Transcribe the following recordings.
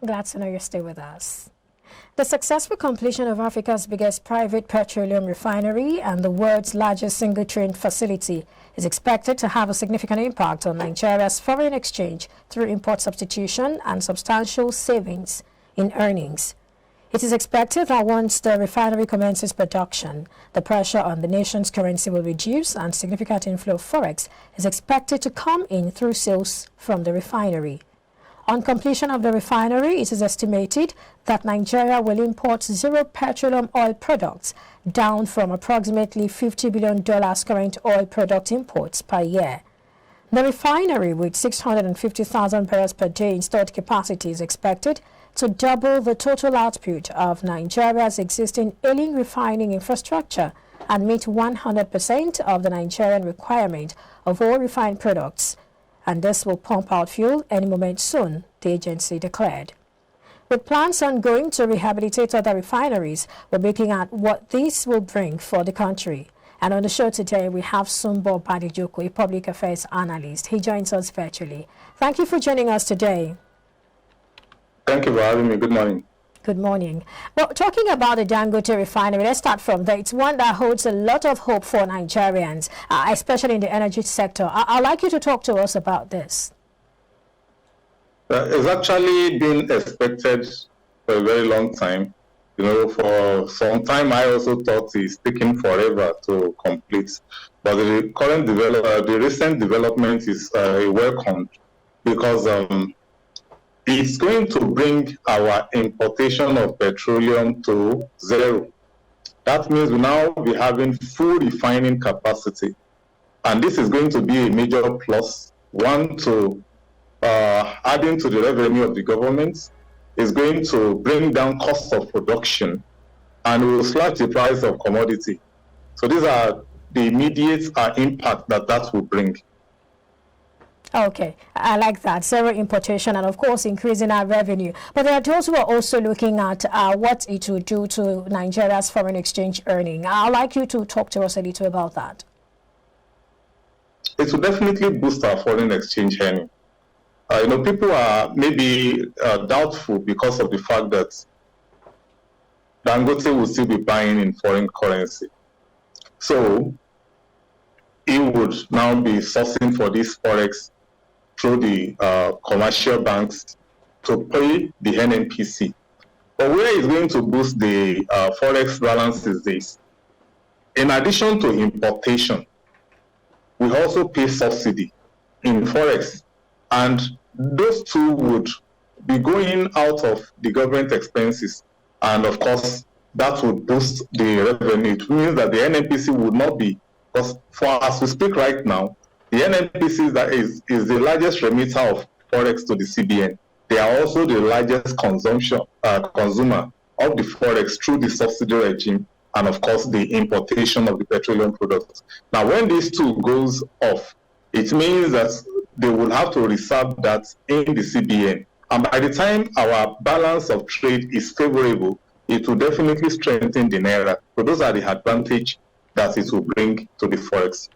Glad to know you stay with us. The successful completion of Africa's biggest private petroleum refinery and the world's largest single-train facility is expected to have a significant impact on Nigeria's foreign exchange through import substitution and substantial savings in earnings. It is expected that once the refinery commences production, the pressure on the nation's currency will reduce and significant inflow of Forex is expected to come in through sales from the refinery. On completion of the refinery, it is estimated that Nigeria will import zero petroleum oil products, down from approximately $50 billion current oil product imports per year. The refinery, with 650,000 barrels per day installed capacity, is expected to double the total output of Nigeria's existing ailing refining infrastructure and meet 100% of the Nigerian requirement of all refined products. And this will pump out fuel any moment soon, the agency declared. With plans ongoing to rehabilitate other refineries, we're looking at what this will bring for the country. And on the show today, we have Sumbo Badijoko, a public affairs analyst. He joins us virtually. Thank you for joining us today. Thank you for having me. Good morning. Good morning. Well, talking about the Dangote refinery, let's start from there. It's one that holds a lot of hope for Nigerians, especially in the energy sector. I'd like you to talk to us about this. It's actually been expected for a very long time. You know, for some time I also thought it's taking forever to complete. But the recent development is welcomed because it's going to bring our importation of petroleum to zero. That means we now be having full refining capacity. And this is going to be a major plus. One, to adding to the revenue of the government, is going to bring down cost of production and will slash the price of commodity. So these are the immediate impact that will bring. Okay, I like that. Zero importation and, of course, increasing our revenue. But there are those who are also looking at what it will do to Nigeria's foreign exchange earning. I'd like you to talk to us a little about that. It will definitely boost our foreign exchange earning. People are maybe doubtful because of the fact that Dangote will still be buying in foreign currency. So he would now be sourcing for this Forex through the commercial banks to pay the NNPC. But where it's going to boost the Forex balance is this. In addition to importation, we also pay subsidy in Forex. And those two would be going out of the government expenses. And of course, that would boost the revenue. It means that the NNPC would not be, because as we speak right now, the NNPC is the largest remitter of Forex to the CBN. They are also the largest consumer of the Forex through the subsidy regime and, of course, the importation of the petroleum products. Now, when these two goes off, it means that they will have to reserve that in the CBN. And by the time our balance of trade is favorable, it will definitely strengthen the Naira. So those are the advantage that it will bring to the Forex.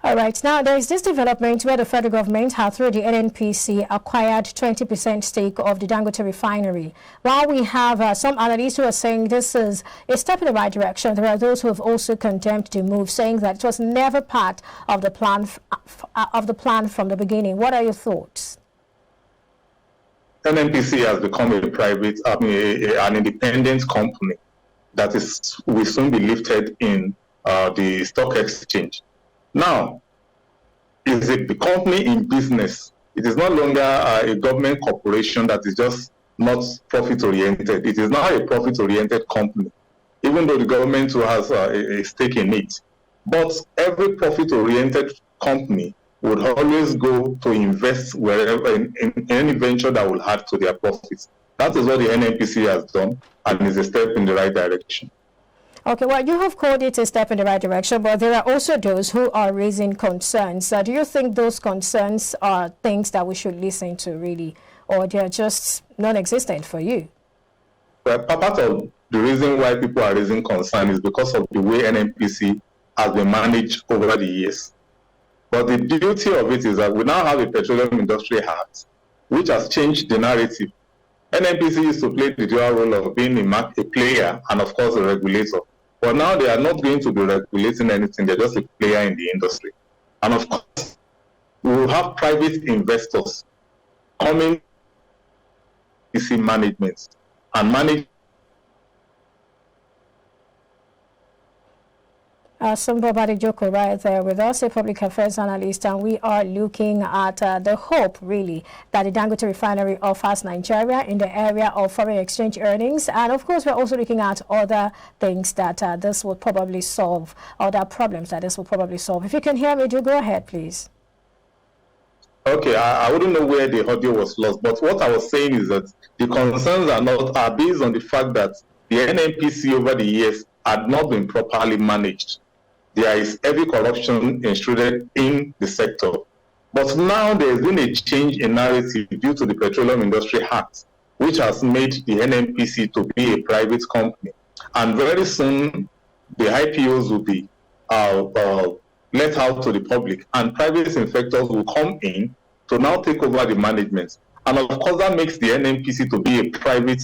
All right. Now, there is this development where the federal government has, through the NNPC, acquired 20% stake of the Dangote refinery. While we have some analysts who are saying this is a step in the right direction, there are those who have also condemned the move, saying that it was never part of the plan from the beginning. What are your thoughts? NNPC has become an independent company that will soon be lifted in the stock exchange. Now, it's a company in business. It is no longer a government corporation that is just not profit-oriented. It is now a profit-oriented company, even though the government has a stake in it. But every profit-oriented company would always go to invest wherever in any venture that will add to their profits. That is what the NNPC has done, and is a step in the right direction. Okay, well, you have called it a step in the right direction, but there are also those who are raising concerns. Do you think those concerns are things that we should listen to, really, or they're just non-existent for you? Well, part of the reason why people are raising concern is because of the way NNPC has been managed over the years. But the beauty of it is that we now have a Petroleum Industry Act, which has changed the narrative. NNPC used to play the dual role of being a player and, of course, a regulator. But now they are not going to be regulating anything. They're just a player in the industry. And, of course, we will have private investors coming to see management and manage. Sumbo Badijoko right there with us, a public affairs analyst, and we are looking at the hope, really, that the Dangote Refinery offers Nigeria in the area of foreign exchange earnings. And, of course, we're also looking at other things that this will probably solve, other problems that this will probably solve. If you can hear me, do go ahead, please. Okay, I wouldn't know where the audio was lost, but what I was saying is that the concerns are based on the fact that the NNPC over the years had not been properly managed. There is heavy corruption enshrouded in the sector. But now there has been a change in narrative due to the Petroleum Industry Act, which has made the NNPC to be a private company. And very soon, the IPOs will be let out to the public, and private investors will come in to now take over the management. And of course, that makes the NNPC to be a private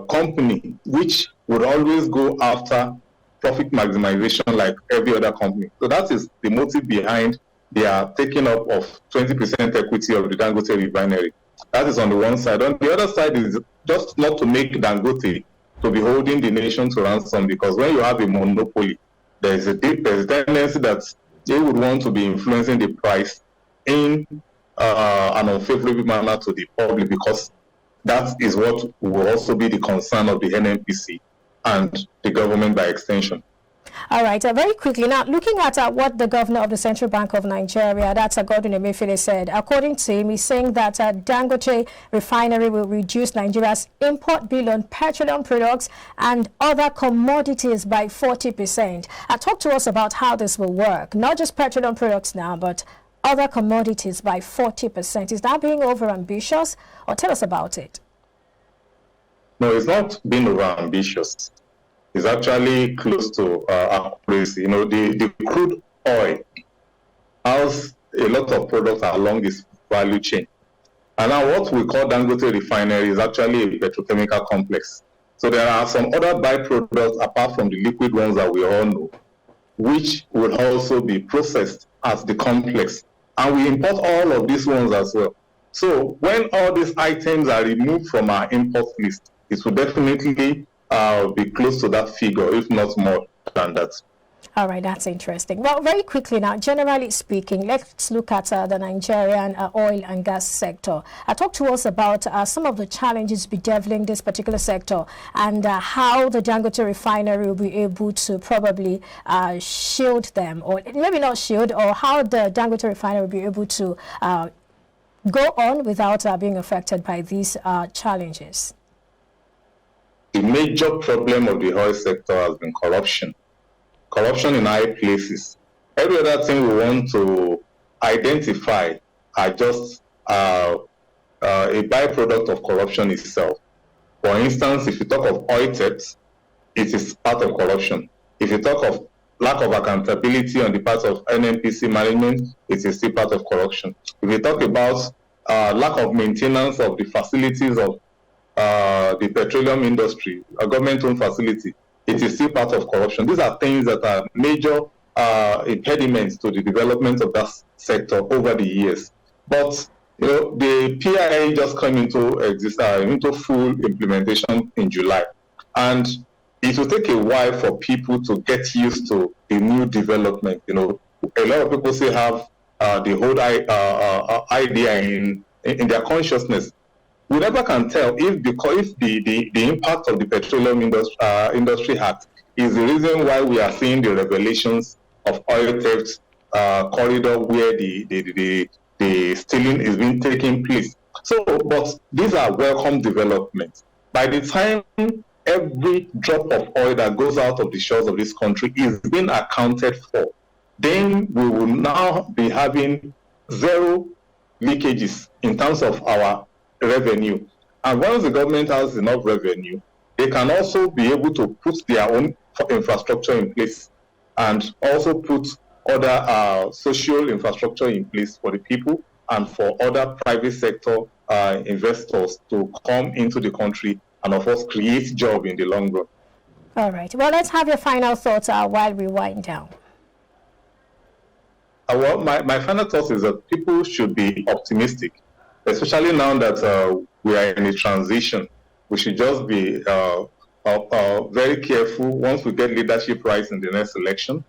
company, which would always go after profit maximization like every other company. So that is the motive behind their taking up of 20% equity of the Dangote Refinery. That is on the one side. On the other side is just not to make Dangote to be holding the nation to ransom, because when you have a monopoly, there's a tendency that they would want to be influencing the price in an unfavorable manner to the public, because that is what will also be the concern of the NNPC and the government by extension. All right, very quickly now, looking at what the governor of the Central Bank of Nigeria, that's Gordon Emefiele, said. According to him, he's saying that Dangote Refinery will reduce Nigeria's import bill on petroleum products and other commodities by 40%. Talk to us about how this will work, not just petroleum products now, but other commodities by 40%. Is that being overambitious, or tell us about it? No, it's not being overambitious. Is actually close to accuracy. You know, the crude oil has a lot of products along this value chain. And now what we call Dangote Refinery is actually a petrochemical complex. So there are some other byproducts apart from the liquid ones that we all know, which will also be processed as the complex. And we import all of these ones as well. So when all these items are removed from our import list, it will definitely be close to that figure, if not more than that. All right, that's interesting. Well, very quickly now, generally speaking, let's look at the Nigerian oil and gas sector. Talk to us about some of the challenges bedeviling this particular sector, and how the Dangote Refinery will be able to probably shield them, or maybe not shield, or how the Dangote Refinery will be able to go on without being affected by these challenges. The major problem of the oil sector has been corruption. Corruption in high places. Every other thing we want to identify are just a byproduct of corruption itself. For instance, if you talk of oil theft, it is part of corruption. If you talk of lack of accountability on the part of NNPC management, it is still part of corruption. If you talk about lack of maintenance of the facilities of the petroleum industry, a government-owned facility, it is still part of corruption. These are things that are major impediments to the development of that sector over the years. But you know, the PIA just came into full implementation in July, and it will take a while for people to get used to the new development. You know, a lot of people still have the whole idea in their consciousness. We never can tell if the impact of the Petroleum Industry Act is the reason why we are seeing the revelations of oil theft corridor where the stealing is being taking place. So, but these are welcome developments. By the time every drop of oil that goes out of the shores of this country is being accounted for, then we will now be having zero leakages in terms of our revenue. And once the government has enough revenue, they can also be able to put their own infrastructure in place, and also put other social infrastructure in place for the people and for other private sector investors to come into the country and, of course, create jobs in the long run. All right. Well, let's have your final thoughts while we wind down. Well, my final thought is that people should be optimistic, especially now that we are in a transition. We should just be very careful. Once we get leadership right in the next election,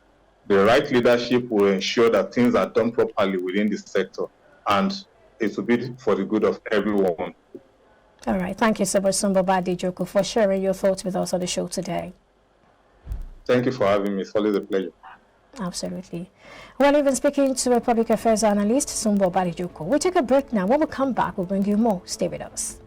the right leadership will ensure that things are done properly within the sector, and it will be for the good of everyone. All right. Thank you so much, Sumbo Badejoko, for sharing your thoughts with us on the show today. Thank you for having me. It's always a pleasure. Absolutely. Well, we've been speaking to a public affairs analyst, Sumbo Badejoko. We'll take a break now. When we come back, we'll bring you more. Stay with us.